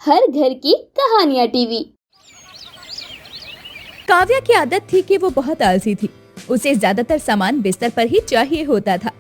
हर घर की कहानियाँ टीवी। काव्या की आदत थी कि वो बहुत आलसी थी। उसे ज्यादातर सामान बिस्तर पर ही चाहिए होता था,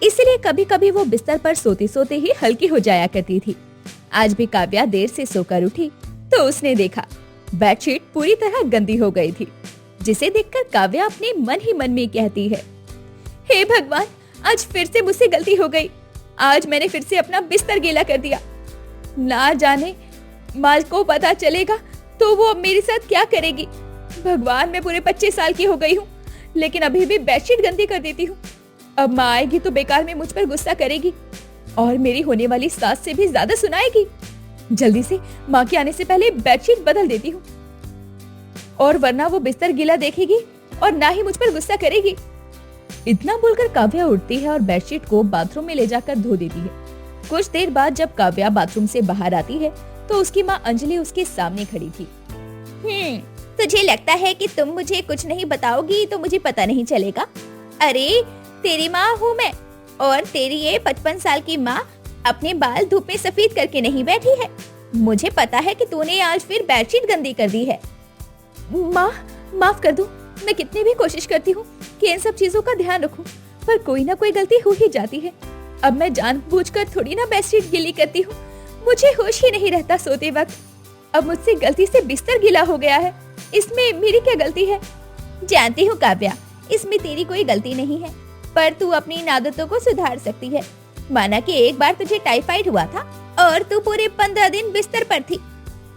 इसलिए कभी कभी वो बिस्तर पर सोते सोते ही हल्की हो जाया करती थी। आज भी काव्या देर से सोकर उठी तो उसने देखा बेडशीट पूरी तरह गंदी हो गई थी, जिसे देखकर काव्या अपने मन ही मन में कहती है, हे भगवान, आज फिर से मुझसे गलती हो गई। आज मैंने फिर से अपना बिस्तर गीला कर दिया। ना जाने माँ को पता चलेगा तो वो अब मेरे साथ क्या करेगी। भगवान, मैं पूरे 25 साल की हो गई हूँ, लेकिन अभी भी बेडशीट गंदी कर देती हूँ। अब माँ आएगी तो बेकार में मुझ पर गुस्सा करेगी और मेरी होने वाली सास से भी ज्यादा सुनाएगी। जल्दी से माँ के आने से पहले बेडशीट बदल देती हूँ, और वरना वो बिस्तर गीला देखेगी और ना ही मुझ पर गुस्सा करेगी। इतना बोलकर काव्या उठती है और बेडशीट को बाथरूम में ले जाकर धो देती है। कुछ देर बाद जब काव्या बाथरूम से बाहर आती है तो उसकी माँ अंजलि उसके सामने खड़ी थी। तुझे लगता है कि तुम मुझे कुछ नहीं बताओगी तो मुझे पता नहीं चलेगा। अरे, तेरी माँ हूँ मैं, और तेरी ये 55 साल की माँ अपने बाल धूप में सफेद करके नहीं बैठी है। मुझे पता है कि तूने आज फिर बेडशीट गंदी कर दी है। माँ, माफ कर दो। मैं कितनी भी कोशिश करती हूँ कि इन सब चीजों का ध्यान रखूं, पर कोई ना कोई गलती हो ही जाती है। अब मैं जानबूझकर थोड़ी ना बेडशीट गीली करती हूँ। मुझे होश ही नहीं रहता सोते वक्त। अब मुझसे गलती से बिस्तर गीला हो गया है, इसमें मेरी क्या गलती है? जानती हूँ काव्या, इसमें तेरी कोई गलती नहीं है, पर तू अपनी इन आदतों को सुधार सकती है। माना कि एक बार तुझे टाइफाइड हुआ था और तू पूरे 15 दिन बिस्तर पर थी,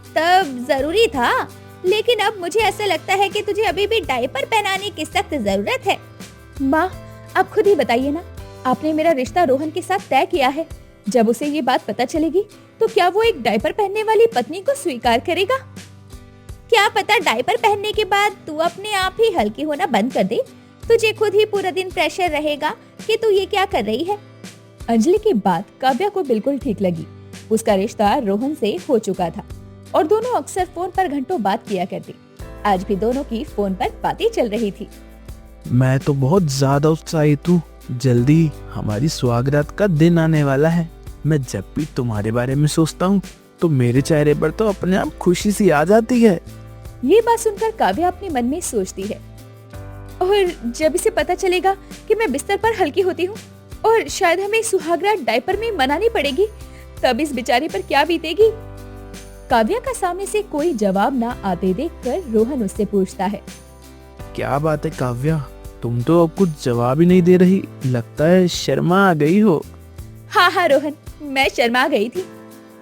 तब जरूरी था। लेकिन अब मुझे ऐसा लगता है कि तुझे अभी भी डायपर पहनाने की सख्त जरूरत है। माँ, आप खुद ही बताइए ना, आपने मेरा रिश्ता रोहन के साथ तय किया है। जब उसे ये बात पता चलेगी तो क्या वो एक डायपर पहनने वाली पत्नी को स्वीकार करेगा? क्या पता डायपर पहनने के बाद तू अपने आप ही हल्की होना बंद कर दे। तुझे खुद ही पूरा दिन प्रेशर रहेगा कि तू ये क्या कर रही है। अंजलि की बात काव्या को बिल्कुल ठीक लगी। उसका रिश्ता रोहन से हो चुका था और दोनों अक्सर फोन पर घंटों बात किया करते। आज भी दोनों की फोन पर बातें चल रही थी। मैं तो बहुत ज्यादा उत्साहित हूँ। जल्दी हमारी सुहागरात का दिन आने वाला है। मैं जब भी तुम्हारे बारे में सोचता हूँ तो मेरे चेहरे पर तो अपने आप खुशी सी आ जाती है। ये बात सुनकर काव्या अपने मन में सोचती है, और जब इसे पता चलेगा कि मैं बिस्तर पर हल्की होती हूँ और शायद हमें सुहागरात डायपर में मनानी पड़ेगी, तब इस बेचारे पर क्या बीतेगी। काव्या का सामने से कोई जवाब ना आते देखकर रोहन उससे पूछता है, क्या बात है काव्या, तुम तो अब कुछ जवाब ही नहीं दे रही। लगता है शर्मा आ गई हो। हाँ रोहन, मैं शर्मा गई थी।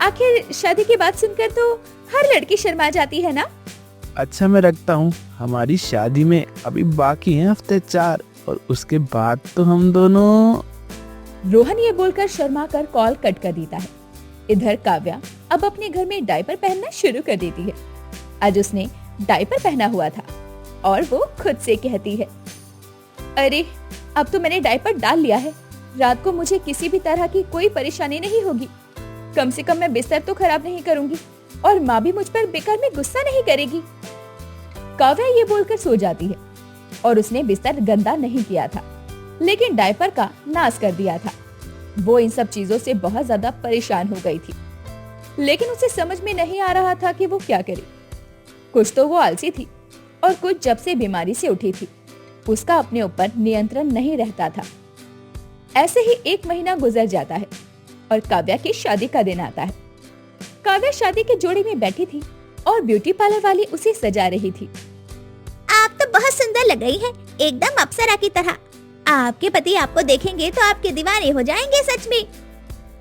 आखिर शादी की बात सुनकर तो हर लड़की शर्मा जाती है ना। अच्छा, मैं रखता हूँ। हमारी शादी में अभी बाकी हैं हफ्ते 4, और उसके बाद तो हम दोनों। रोहन ये बोलकर शर्मा कर कॉल कट कर देता है। इधर काव्या अब अपने घर में डायपर पहनना शुरू कर देती है। आज उसने डायपर पहना हुआ था और वो खुद से कहती है, अरे, अब तो मैंने डायपर डाल लिया है। रात को मुझे किसी भी तरह की कोई परेशानी नहीं होगी। कम से कम मैं बिस्तर तो खराब नहीं करूंगी और माँ भी मुझ पर बेकार में गुस्सा नहीं करेगी। काव्या ये बोलकर सो जाती है और उसने बिस्तर गंदा नहीं किया था, लेकिन डायपर का नाश कर दिया था। वो इन सब चीजों से बहुत ज्यादा परेशान हो गई थी, लेकिन उसे समझ में नहीं आ रहा था कि वो क्या करे। कुछ तो वो आलसी थी और कुछ जब से बीमारी से उठी थी उसका अपने ऊपर नियंत्रण नहीं रहता था। ऐसे ही 1 महीना गुजर जाता है और काव्या की शादी का दिन आता है। काव्या शादी के जोड़े में बैठी थी और ब्यूटी पार्लर वाली उसे सजा रही थी। आप तो बहुत सुंदर लग रही है, एकदम अप्सरा की तरह। आपके पति आपको देखेंगे तो आपके दीवाने हो जाएंगे सच में।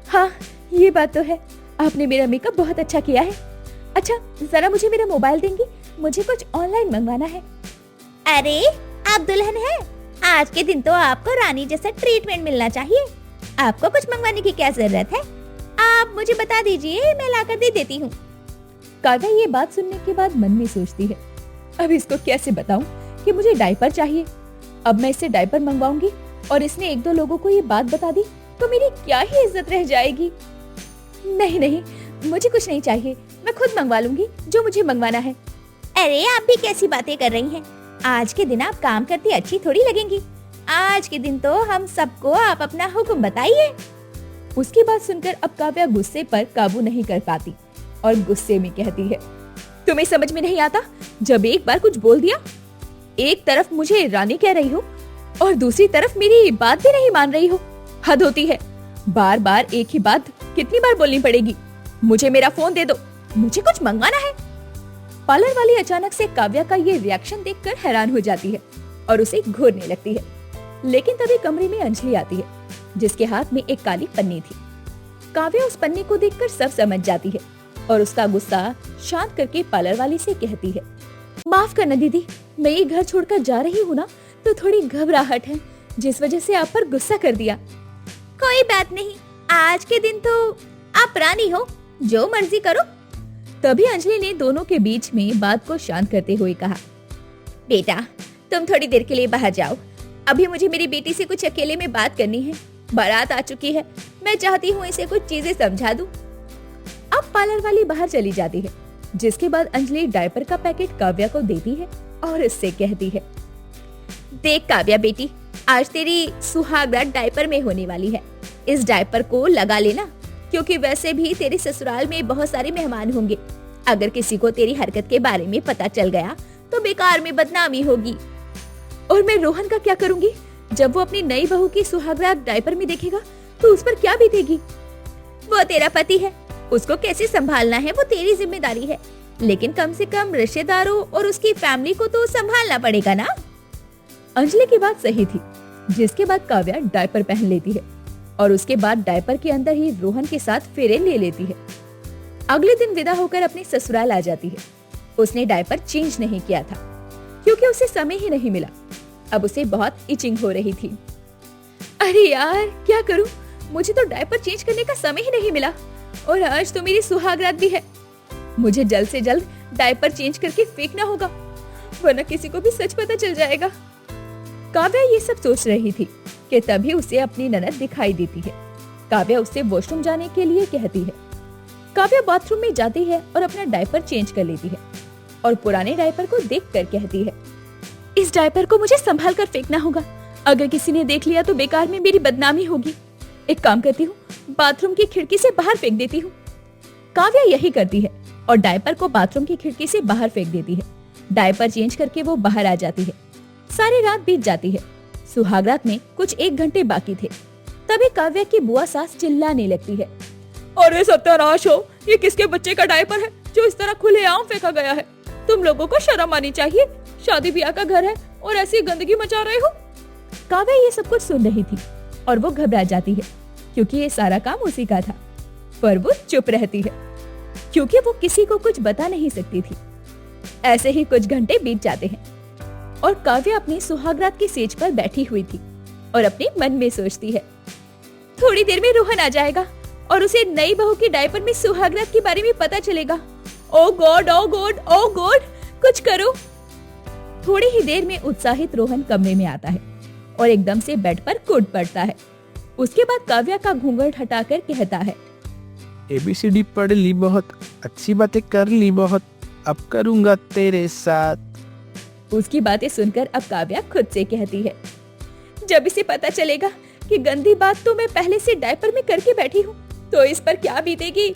हाँ, ये बात तो है। आपने मेरा मेकअप बहुत अच्छा किया है। अच्छा, जरा मुझे मेरा मोबाइल देंगी? मुझे कुछ ऑनलाइन मंगवाना है। अरे, आप दुल्हन हैं। आज के दिन तो आपको रानी जैसा ट्रीटमेंट मिलना चाहिए। आपको कुछ मंगवाने की क्या जरूरत है? आप मुझे बता दीजिए, मैं लाकर दे देती हूँ। काव्या ये बात सुनने के बाद मन में सोचती है, अब इसको कैसे बताऊं कि मुझे डायपर चाहिए। अब मैं इससे डायपर मंगवाऊंगी और इसने 1-2 लोगों को ये बात बता दी तो मेरी क्या ही इज्जत रह जाएगी। नहीं, मुझे कुछ नहीं चाहिए। मैं खुद मंगवा लूंगी जो मुझे मंगवाना है। अरे, आप भी कैसी बातें कर रही हैं? आज के दिन आप काम करती अच्छी थोड़ी लगेंगी। आज के दिन तो हम सबको आप अपना हुक्म बताइए। उसकी बात सुनकर अब काव्या गुस्से पर काबू नहीं कर पाती और गुस्से में कहती है, तुम्हें समझ में नहीं आता? जब एक बार कुछ बोल दिया, एक तरफ मुझे रानी कह रही हो और दूसरी तरफ मेरी बात भी नहीं मान रही हो। हद होती है। बार बार एक ही बात कितनी बार बोलनी पड़ेगी? मुझे मेरा फोन दे दो, मुझे कुछ मंगवाना है। पार्लर वाली अचानक से काव्या का ये रिएक्शन देखकर हैरान हो जाती है और उसे घूरने लगती है। लेकिन तभी कमरे में अंजलि आती है, जिसके हाथ में एक काली पन्नी थी। काव्या उस पन्नी को देखकर सब समझ जाती है और उसका गुस्सा शांत करके पार्लर वाली से कहती है, माफ करना दीदी, मैं ये घर छोड़कर जा रही हूँ ना, तो थोड़ी घबराहट है, जिस वजह से आप पर गुस्सा कर दिया। कोई बात नहीं, आज के दिन तो आप रानी हो, जो मर्जी करो। तभी अंजलि ने दोनों के बीच में बात को शांत करते हुए कहा, बेटा तुम थोड़ी देर के लिए बाहर जाओ, अभी मुझे मेरी बेटी से कुछ अकेले में बात करनी है। बारात आ चुकी है, मैं चाहती हूँ इसे कुछ चीजें समझा दूं। अब पार्लर वाली बाहर चली जाती है, जिसके बाद अंजलि डायपर का पैकेट काव्या को देती है और इससे कहती है, देख काव्या बेटी, आज तेरी सुहागरात डायपर में होने वाली है। इस डायपर को लगा लेना, क्योंकि वैसे भी तेरे ससुराल में बहुत सारे मेहमान होंगे। अगर किसी को तेरी हरकत के बारे में पता चल गया तो बेकार में बदनामी होगी। और मैं रोहन का क्या करूंगी? जब वो अपनी नई बहू की सुहागरात डायपर में देखेगा तो उस पर क्या बीतेगी? वो तेरा पति है, उसको कैसे संभालना है वो तेरी जिम्मेदारी है, लेकिन कम से कम रिश्तेदारों और उसकी फैमिली को तो संभालना पड़ेगा ना। अंजलि की बात सही थी, जिसके बाद काव्या डायपर पहन लेती है और उसके बाद डायपर के अंदर ही रोहन के साथ फेरे ले लेती है। अगले दिन विदा होकर अपने ससुराल आ जाती है। उसने डायपर चेंज नहीं किया था, क्योंकि उसे समय ही नहीं मिला। अब उसे बहुत इचिंग हो रही थी। अरे यार, क्या करूं? मुझे तो डायपर चेंज करने का समय ही नहीं मिला और आज तो मेरी सुहागरात भी है। मुझे जल्द से जल्द डायपर चेंज करके फेंकना होगा, वरना किसी को भी सच पता चल जाएगा। काव्या ये सब सोच रही थी कि तभी उसे अपनी ननद दिखाई देती है। काव्या उससे वॉशरूम जाने के लिए कहती है। काव्या बाथरूम में जाती है और अपना डायपर चेंज कर लेती है और पुराने डायपर को देखकर कहती है, इस डायपर को मुझे संभाल कर फेंकना होगा। अगर किसी ने देख लिया तो बेकार में मेरी बदनामी होगी। एक काम करती हूँ, बाथरूम की खिड़की से बाहर फेंक देती हूँ। काव्या यही करती है और डायपर को बाथरूम की खिड़की से बाहर फेंक देती है। डायपर चेंज करके वो बाहर आ जाती है। सारी रात बीत जाती है। सुहागरात में कुछ 1 घंटे बाकी थे। तभी काव्या की बुआ सास चिल्लाने लगती है, अरे सत्यानाश हो, ये किसके बच्चे का डायपर है जो इस तरह खुलेआम फेंका गया है? तुम लोगों को शर्म आनी चाहिए। शादी ब्याह का घर है और ऐसी गंदगी मचा रहे हो। काव्या ये सब कुछ सुन रही थी और वो घबरा जाती है, क्योंकि ये सारा काम उसी का था। पर वो चुप रहती है, क्योंकि वो किसी को कुछ बता नहीं सकती थी। ऐसे ही कुछ घंटे बीत जाते हैं और काव्या अपनी सुहागरात की सेज पर बैठी हुई थी और अपने मन में सोचती है, थोड़ी देर में रोहन आ जाएगा और उसे नई बहू की डायपर में सुहागरात के बारे में पता चलेगा। ओ गॉड, ओ गॉड, ओ गॉड, कुछ करो। थोड़ी ही देर में उत्साहित रोहन कमरे में आता है और एकदम से बेड पर कूद पड़ता है। उसके बाद काव्या का घूंघट हटाकर कहता है, ABCD पढ़ ली बहुत, अच्छी बातें कर ली बहुत, अब करूंगा तेरे साथ। उसकी बातें सुनकर अब काव्या खुद से कहती है, जब इसे पता चलेगा कि गंदी बात तो मैं पहले से डायपर में करके बैठी हूँ, तो इस पर क्या बीतेगी।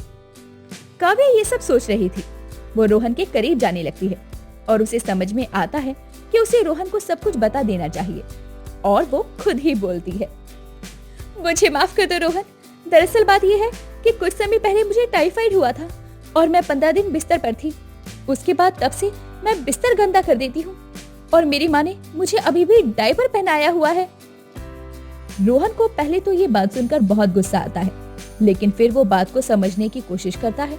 काव्या ये सब सोच रही थी। वो रोहन के करीब जाने लगती है और उसे समझ में आता है कि उसे रोहन को सब कुछ बता देना चाहिए, और वो खुद ही बोलती है, मुझे माफ कर दो रोहन। दरअसल बात यह है कि कुछ समय पहले मुझे टाइफाइड हुआ था और मैं 15 दिन बिस्तर पर थी। उसके बाद तब से मैं बिस्तर गंदा कर देती हूँ और मेरी माँ ने मुझे अभी भी डायपर पहनाया हुआ है। रोहन को पहले तो ये बात सुनकर बहुत गुस्सा आता है, लेकिन फिर वो बात को समझने की कोशिश करता है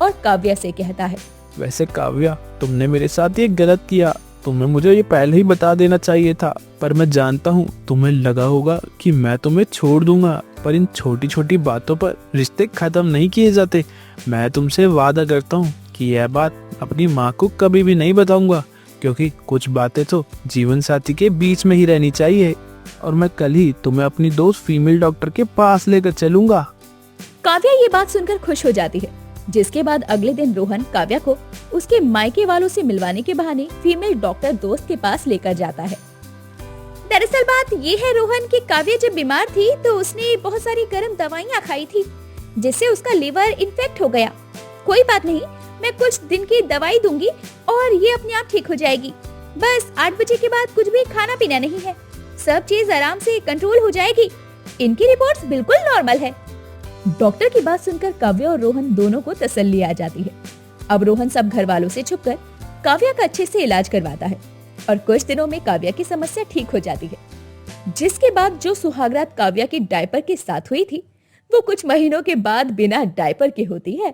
और काव्या से कहता है, वैसे काव्या, तुमने मेरे साथ ये गलत किया। तुम्हें मुझे ये पहले ही बता देना चाहिए था, पर मैं जानता हूँ तुम्हें लगा होगा कि मैं तुम्हें छोड़ दूंगा, पर इन छोटी छोटी बातों पर रिश्ते खत्म नहीं किए जाते। मैं तुमसे वादा करता हूँ कि यह बात अपनी माँ को कभी भी नहीं बताऊंगा, क्योंकि कुछ बातें तो जीवन साथी के बीच में ही रहनी चाहिए। और मैं कल ही तुम्हें अपनी दोस्त फीमेल डॉक्टर के पास लेकर चलूंगा। काव्या ये बात सुनकर खुश हो जाती है, जिसके बाद अगले दिन रोहन काव्या को उसके मायके वालों से मिलवाने के बहाने फीमेल डॉक्टर दोस्त के पास लेकर जाता है। दरअसल बात ये है रोहन कि काव्या जब बीमार थी तो उसने बहुत सारी गर्म दवाइयाँ खाई थी, जिससे उसका लीवर इन्फेक्ट हो गया। कोई बात नहीं, मैं कुछ दिन की दवाई दूंगी और ये अपने आप ठीक हो जाएगी। बस 8 बजे के बाद कुछ भी खाना पीना नहीं है, सब चीज आराम से कंट्रोल हो जाएगी। इनकी रिपोर्ट्स बिल्कुल नॉर्मल है। डॉक्टर की बात सुनकर काव्या और रोहन दोनों को तसल्ली आ जाती है। अब रोहन सब घर वालों से छुपकर काव्या का अच्छे से इलाज करवाता है और कुछ दिनों में काव्या की समस्या ठीक हो जाती है। जिसके बाद जो सुहागरात काव्या की डायपर के साथ हुई थी, वो कुछ महीनों के बाद बिना डायपर के होती है।